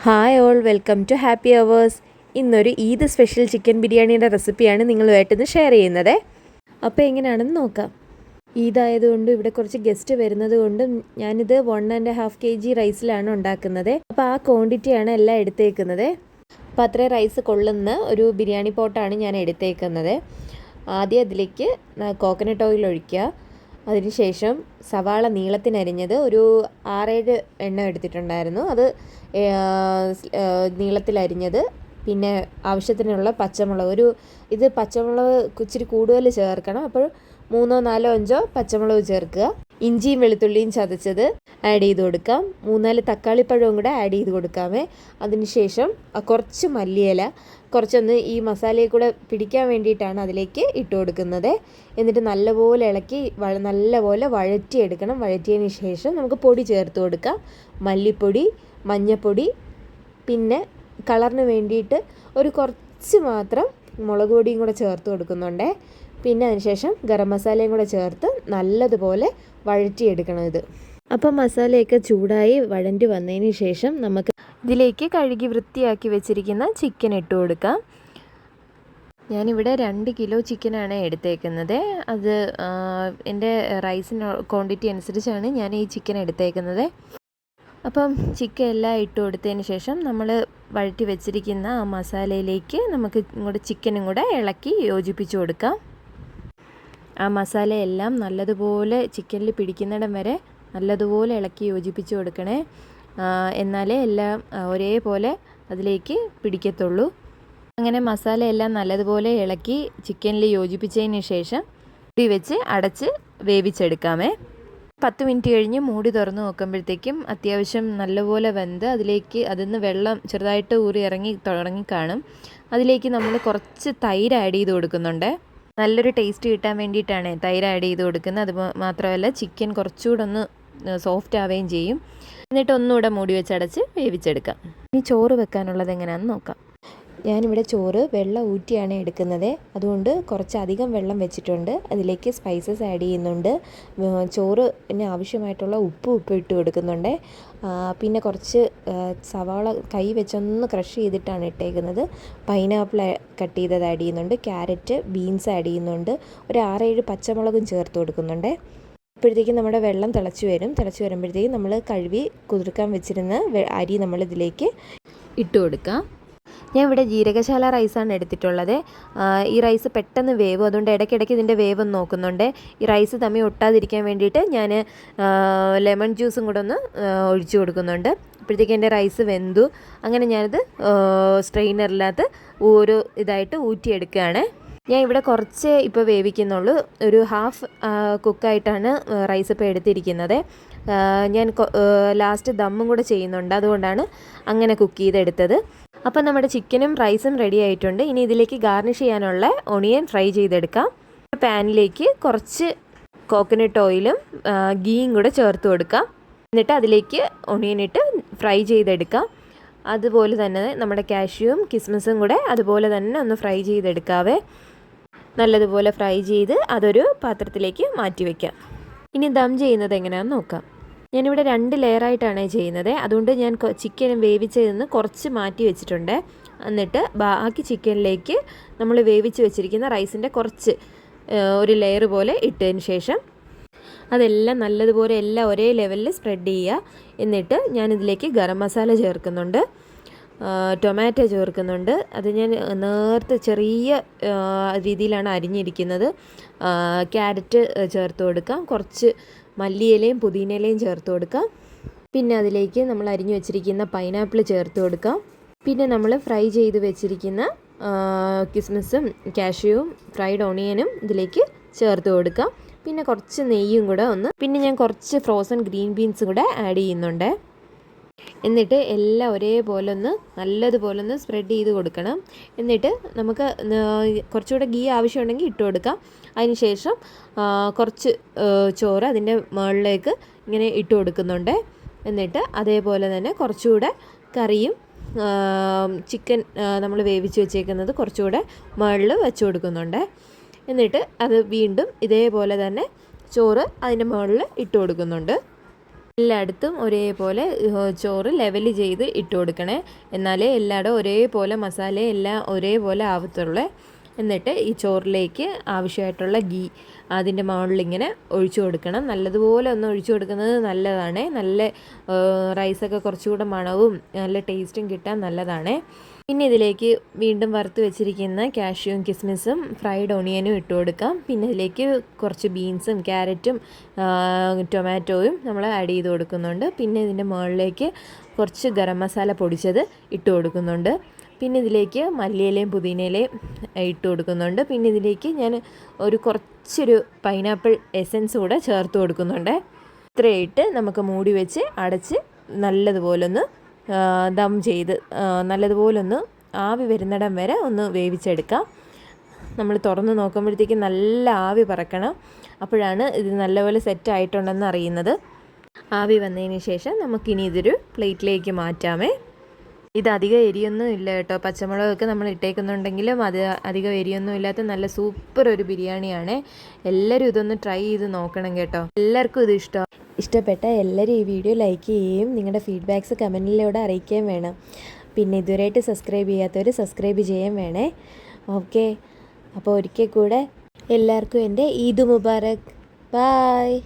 Hi all, welcome to happy hours. ഇന്നൊരു Eid special chicken ബിരിയാണിയുടെ റെസിപ്പിയാണ് നിങ്ങളുമായിട്ടിന്ന് ഷെയർ ചെയ്യുന്നത്. അപ്പോൾ എങ്ങനെയാണെന്ന് നോക്കാം. ഈദായതുകൊണ്ട് ഇവിടെ കുറച്ച് ഗസ്റ്റ് വരുന്നത് കൊണ്ടും ഞാനിത് 1.5 kg റൈസിലാണ് ഉണ്ടാക്കുന്നത്. അപ്പോൾ ആ ക്വാണ്ടിറ്റിയാണ് എല്ലാം എടുത്തേക്കുന്നത്. അപ്പോൾ അത്രയും റൈസ് കൊള്ളുന്ന ഒരു ബിരിയാണി പോട്ടാണ് ഞാൻ എടുത്തേക്കുന്നത്. ആദ്യം അതിലേക്ക് കോക്കനട്ട് ഓയിൽ ഒഴിക്കുക. അതിനുശേഷം സവാള നീളത്തിനരിഞ്ഞത് ഒരു 6-7 എണ്ണം എടുത്തിട്ടുണ്ടായിരുന്നു. അത് നീളത്തിലരിഞ്ഞത്, പിന്നെ ആവശ്യത്തിനുള്ള പച്ചമുളക്, ഇത് പച്ചമുളക് ഇച്ചിരി കൂടുതൽ ചേർക്കണം. അപ്പോൾ 3, 4, 5 പച്ചമുളക് ചേർക്കുക. ഇഞ്ചിയും വെളുത്തുള്ളിയും ചതച്ചത് ആഡ് ചെയ്ത് കൊടുക്കാം. 3-4 തക്കാളിപ്പഴവും കൂടെ ആഡ് ചെയ്ത് കൊടുക്കാമേ. അതിനുശേഷം കുറച്ച് മല്ലിയില, കുറച്ചൊന്ന് ഈ മസാലയെ കൂടെ പിടിക്കാൻ വേണ്ടിയിട്ടാണ് അതിലേക്ക് ഇട്ട് കൊടുക്കുന്നത്. എന്നിട്ട് നല്ലപോലെ ഇളക്കി നല്ലപോലെ വഴറ്റിയെടുക്കണം. വഴറ്റിയതിന് ശേഷം നമുക്ക് പൊടി ചേർത്ത് കൊടുക്കാം. മല്ലിപ്പൊടി, മഞ്ഞൾപ്പൊടി, പിന്നെ കളറിന് വേണ്ടിയിട്ട് ഒരു കുറച്ച് മാത്രം മുളക് പൊടിയും കൂടെ ചേർത്ത് കൊടുക്കുന്നുണ്ട്. പിന്നെ അതിനുശേഷം ഗരം മസാലയും കൂടെ ചേർത്ത് നല്ലതുപോലെ വഴറ്റിയെടുക്കണം ഇത്. അപ്പോൾ മസാലയൊക്കെ ചൂടായി വഴണ്ടി വന്നതിന് ശേഷം നമുക്ക് ഇതിലേക്ക് കഴുകി വൃത്തിയാക്കി വെച്ചിരിക്കുന്ന ചിക്കൻ ഇട്ട് കൊടുക്കാം. ഞാനിവിടെ 2 കിലോ ചിക്കനാണ് എടുത്തേക്കുന്നത്. അത് എൻ്റെ റൈസിന് ക്വാണ്ടിറ്റി അനുസരിച്ചാണ് ഞാൻ ഈ ചിക്കൻ എടുത്തേക്കുന്നത്. അപ്പം ചിക്കൻ എല്ലാം ഇട്ട് കൊടുത്തതിന് ശേഷം നമ്മൾ വഴറ്റി വെച്ചിരിക്കുന്ന ആ മസാലയിലേക്ക് നമുക്ക് ഇങ്ങോട്ട് ചിക്കനും കൂടെ ഇളക്കി യോജിപ്പിച്ച് കൊടുക്കാം. ആ മസാലയെല്ലാം നല്ലതുപോലെ ചിക്കനിൽ പിടിക്കുന്നിടം വരെ നല്ലതുപോലെ ഇളക്കി യോജിപ്പിച്ച് കൊടുക്കണേ. എന്നാലേ എല്ലാം ഒരേപോലെ അതിലേക്ക് പിടിക്കത്തുള്ളൂ. അങ്ങനെ മസാല എല്ലാം നല്ലതുപോലെ ഇളക്കി ചിക്കനിൽ യോജിപ്പിച്ചതിന് ശേഷം മൂടി വെച്ച് അടച്ച് വേവിച്ചെടുക്കാമേ. 10 മിനിറ്റ് കഴിഞ്ഞ് മൂടി തുറന്ന് നോക്കുമ്പോഴത്തേക്കും അത്യാവശ്യം നല്ലപോലെ വെന്ത് അതിലേക്ക് അതിന്ന് വെള്ളം ചെറുതായിട്ട് ഊറി ഇറങ്ങി തുടങ്ങിക്കാണും. അതിലേക്ക് നമ്മൾ കുറച്ച് തൈര് ആഡ് ചെയ്ത് കൊടുക്കുന്നുണ്ട്. നല്ലൊരു ടേസ്റ്റ് കിട്ടാൻ വേണ്ടിയിട്ടാണ് തൈര് ആഡ് ചെയ്ത് കൊടുക്കുന്നത്. അത് മാത്രമല്ല ചിക്കൻ കുറച്ചുകൂടെ ഒന്ന് സോഫ്റ്റ് ആവുകയും ചെയ്യും. എന്നിട്ട് ഒന്നുകൂടെ മൂടി വെച്ചടച്ച് വേവിച്ചെടുക്കാം. ഇനി ചോറ് വെക്കാനുള്ളത് എങ്ങനെയാണെന്ന് നോക്കാം. ഞാനിവിടെ ചോറ് വെള്ളം ഊറ്റിയാണ് എടുക്കുന്നത്. അതുകൊണ്ട് കുറച്ചധികം വെള്ളം വെച്ചിട്ടുണ്ട്. അതിലേക്ക് സ്പൈസസ് ആഡ് ചെയ്യുന്നുണ്ട്. ചോറിന് ആവശ്യമായിട്ടുള്ള ഉപ്പ് ഇട്ട് കൊടുക്കുന്നുണ്ട്. പിന്നെ കുറച്ച് സവാള കൈ വെച്ചൊന്ന് ക്രഷ് ചെയ്തിട്ടാണ് ഇട്ടേക്കുന്നത്. പൈനാപ്പിൾ കട്ട് ചെയ്തത് ആഡ് ചെയ്യുന്നുണ്ട്. ക്യാരറ്റ്, ബീൻസ് ആഡ് ചെയ്യുന്നുണ്ട്. ഒരു 6-7 പച്ചമുളകും ചേർത്ത് കൊടുക്കുന്നുണ്ട്. അപ്പോഴത്തേക്കും നമ്മുടെ വെള്ളം തിളച്ച് വരുമ്പോഴത്തേക്കും നമ്മൾ കഴുകി കുതിർക്കാൻ വെച്ചിരുന്ന അരി നമ്മളിതിലേക്ക് ഇട്ട് കൊടുക്കാം. ഞാൻ ഇവിടെ ജീരകശാല റൈസാണ് എടുത്തിട്ടുള്ളത്. ഈ റൈസ് പെട്ടെന്ന് വേവും. അതുകൊണ്ട് ഇടയ്ക്കിടയ്ക്ക് ഇതിൻ്റെ വേവ് നോക്കുന്നുണ്ട്. ഈ റൈസ് തമ്മിൽ ഒട്ടാതിരിക്കാൻ വേണ്ടിയിട്ട് ഞാൻ ലെമൺ ജ്യൂസും കൂടെ ഒന്ന് ഒഴിച്ചു കൊടുക്കുന്നുണ്ട്. അപ്പോഴത്തേക്ക് എൻ്റെ റൈസ് വെന്തു. അങ്ങനെ ഞാനിത് സ്ട്രെയിനറിനകത്ത് ഓരോ ഇതായിട്ട് ഊറ്റിയെടുക്കുകയാണ്. ഞാൻ ഇവിടെ കുറച്ച് ഇപ്പോൾ വേവിക്കുന്നുള്ളൂ. ഒരു ഹാഫ് കുക്കായിട്ടാണ് റൈസ് ഇപ്പോൾ എടുത്തിരിക്കുന്നത്. ഞാൻ ലാസ്റ്റ് ദമ്മും കൂടെ ചെയ്യുന്നുണ്ട്. അതുകൊണ്ടാണ് അങ്ങനെ കുക്ക് ചെയ്തെടുത്തത്. അപ്പോൾ നമ്മുടെ ചിക്കനും റൈസും റെഡി ആയിട്ടുണ്ട്. ഇനി ഇതിലേക്ക് ഗാർണിഷ് ചെയ്യാനുള്ള ഒണിയൻ ഫ്രൈ ചെയ്തെടുക്കാം. പാനിലേക്ക് കുറച്ച് കോക്കനട്ട് ഓയിലും ഗീയും കൂടെ ചേർത്ത് കൊടുക്കാം. എന്നിട്ട് അതിലേക്ക് ഒണിയൻ ഇട്ട് ഫ്രൈ ചെയ്തെടുക്കാം. അതുപോലെ തന്നെ നമ്മുടെ കാഷ്യൂവും കിസ്മിസും കൂടെ അതുപോലെ തന്നെ ഒന്ന് ഫ്രൈ ചെയ്തെടുക്കാവേ. നല്ലതുപോലെ ഫ്രൈ ചെയ്ത് അതൊരു പാത്രത്തിലേക്ക് മാറ്റി വയ്ക്കാം. ഇനി ദം ചെയ്യുന്നത് എങ്ങനെയാണെന്ന് നോക്കാം. ഞാനിവിടെ 2 ലെയറായിട്ടാണ് ചെയ്യുന്നത്. അതുകൊണ്ട് ഞാൻ ചിക്കൻ വേവിച്ചതിൽ നിന്ന് കുറച്ച് മാറ്റി വെച്ചിട്ടുണ്ട്. എന്നിട്ട് ബാക്കി ചിക്കനിലേക്ക് നമ്മൾ വേവിച്ച് വെച്ചിരിക്കുന്ന റൈസിൻ്റെ കുറച്ച് ഒരു ലെയർ പോലെ ഇട്ടതിന് ശേഷം അതെല്ലാം നല്ലതുപോലെ എല്ലാം ഒരേ ലെവലിൽ സ്പ്രെഡ് ചെയ്യുക. എന്നിട്ട് ഞാനിതിലേക്ക് ഗരം മസാല ചേർക്കുന്നുണ്ട്, ടൊമാറ്റോ ചേർക്കുന്നുണ്ട്. അത് ഞാൻ നേർത്ത് ചെറിയ രീതിയിലാണ് അരിഞ്ഞിരിക്കുന്നത്. ക്യാരറ്റ് ചേർത്ത് കൊടുക്കാം. കുറച്ച് മല്ലിയിലയും പുതിനയിലയും ചേർത്ത് കൊടുക്കാം. പിന്നെ അതിലേക്ക് നമ്മൾ അരിഞ്ഞു വെച്ചിരിക്കുന്ന പൈനാപ്പിൾ ചേർത്ത് കൊടുക്കാം. പിന്നെ നമ്മൾ ഫ്രൈ ചെയ്ത് വെച്ചിരിക്കുന്ന കിസ്മിസും കാഷ്യൂവും ഫ്രൈഡ് ഓണിയനും ഇതിലേക്ക് ചേർത്ത് കൊടുക്കാം. പിന്നെ കുറച്ച് നെയ്യും കൂടെ പിന്നെ ഞാൻ കുറച്ച് ഫ്രോസൺ ഗ്രീൻ ബീൻസ് കൂടെ ആഡ് ചെയ്യുന്നുണ്ട്. എന്നിട്ട് എല്ലാം ഒരേപോലെ നല്ലതുപോലെ സ്പ്രെഡ് ചെയ്ത് കൊടുക്കണം. എന്നിട്ട് നമുക്ക് കുറച്ചുകൂടെ ഗീ ആവശ്യമുണ്ടെങ്കിൽ ഇട്ട് കൊടുക്കാം. അതിനുശേഷം കുറച്ച് ചോറ് അതിൻ്റെ മുകളിലേക്ക് ഇങ്ങനെ ഇട്ട് കൊടുക്കുന്നുണ്ട്. എന്നിട്ട് അതേപോലെ തന്നെ കുറച്ചുകൂടെ കറിയും ചിക്കൻ നമ്മൾ വേവിച്ച് വെച്ചേക്കുന്നത് കുറച്ചുകൂടെ മുകളിൽ വെച്ച് കൊടുക്കുന്നുണ്ട്. എന്നിട്ട് അത് വീണ്ടും ഇതേപോലെ തന്നെ ചോറ് അതിൻ്റെ മുകളിൽ ഇട്ട് കൊടുക്കുന്നുണ്ട്. എല്ലായിടത്തും ഒരേപോലെ ചോറ് ലെവൽ ചെയ്ത് ഇട്ട് കൊടുക്കണേ. എന്നാലേ എല്ലായിടും ഒരേപോലെ മസാല എല്ലാം ഒരേപോലെ ആവത്തുള്ളൂ. എന്നിട്ട് ഈ ചോറിലേക്ക് ആവശ്യമായിട്ടുള്ള ഗീ അതിൻ്റെ മുകളിലിങ്ങനെ ഒഴിച്ചു കൊടുക്കണം. നല്ലതുപോലെ ഒന്ന് ഒഴിച്ചു കൊടുക്കുന്നത് നല്ലതാണ്. നല്ല റൈസൊക്കെ കുറച്ചുകൂടെ മണവും നല്ല ടേസ്റ്റും കിട്ടാൻ നല്ലതാണ്. പിന്നെ ഇതിലേക്ക് വീണ്ടും വറുത്ത് വെച്ചിരിക്കുന്ന കാഷ്യൂവും കിസ്മിസും ഫ്രൈഡ് ഓണിയനും ഇട്ട് കൊടുക്കാം. പിന്നെ ഇതിലേക്ക് കുറച്ച് ബീൻസും ക്യാരറ്റും ടൊമാറ്റോയും നമ്മൾ ആഡ് ചെയ്ത് കൊടുക്കുന്നുണ്ട്. പിന്നെ ഇതിൻ്റെ മുകളിലേക്ക് കുറച്ച് ഗരം മസാല പൊടിച്ചത് ഇട്ട് കൊടുക്കുന്നുണ്ട്. പിന്നെ ഇതിലേക്ക് മല്ലിയിലയും പുതിനയിലയും ഇട്ട് കൊടുക്കുന്നുണ്ട്. പിന്നെ ഇതിലേക്ക് ഞാൻ കുറച്ചൊരു പൈനാപ്പിൾ എസൻസ് കൂടെ ചേർത്ത് കൊടുക്കുന്നുണ്ട്. ഇത്രയിട്ട് നമുക്ക് മൂടി വെച്ച് അടച്ച് നല്ലതുപോലൊന്ന് ദം ചെയ്ത് നല്ലതുപോലൊന്ന് ആവി വരുന്നിടം വരെ ഒന്ന് വേവിച്ചെടുക്കാം. നമ്മൾ തുറന്ന് നോക്കുമ്പോഴത്തേക്കും നല്ല ആവി പറക്കണം. അപ്പോഴാണ് ഇത് നല്ലപോലെ സെറ്റായിട്ടുണ്ടെന്ന് അറിയുന്നത്. ആവി വന്നതിന് ശേഷം നമുക്കിനി ഇതൊരു പ്ലേറ്റിലേക്ക് മാറ്റാമേ. ഇത് അധികം എരിയൊന്നും ഇല്ല കേട്ടോ. പച്ചമുളകൊക്കെ നമ്മൾ ഇട്ടേക്കുന്നുണ്ടെങ്കിലും അത് അധികം എരിയൊന്നും ഇല്ലാത്ത നല്ല സൂപ്പർ ഒരു ബിരിയാണിയാണ്. എല്ലാവരും ഇതൊന്ന് ട്രൈ ചെയ്ത് നോക്കണം കേട്ടോ. എല്ലാവർക്കും ഇത് ഇഷ്ടപ്പെട്ട എല്ലാവരും ഈ വീഡിയോ ലൈക്ക് ചെയ്യുകയും നിങ്ങളുടെ ഫീഡ്ബാക്ക്സ് കമൻറ്റിലൂടെ അറിയിക്കുകയും വേണം. പിന്നെ ഇതുവരെയായിട്ട് സബ്സ്ക്രൈബ് ചെയ്യാത്തവർ സബ്സ്ക്രൈബ് ചെയ്യുകയും വേണേ. ഓക്കെ, അപ്പോൾ ഒരിക്കൽ കൂടെ എല്ലാവർക്കും എൻ്റെ ഈദ് മുബാറക്. ബായ്.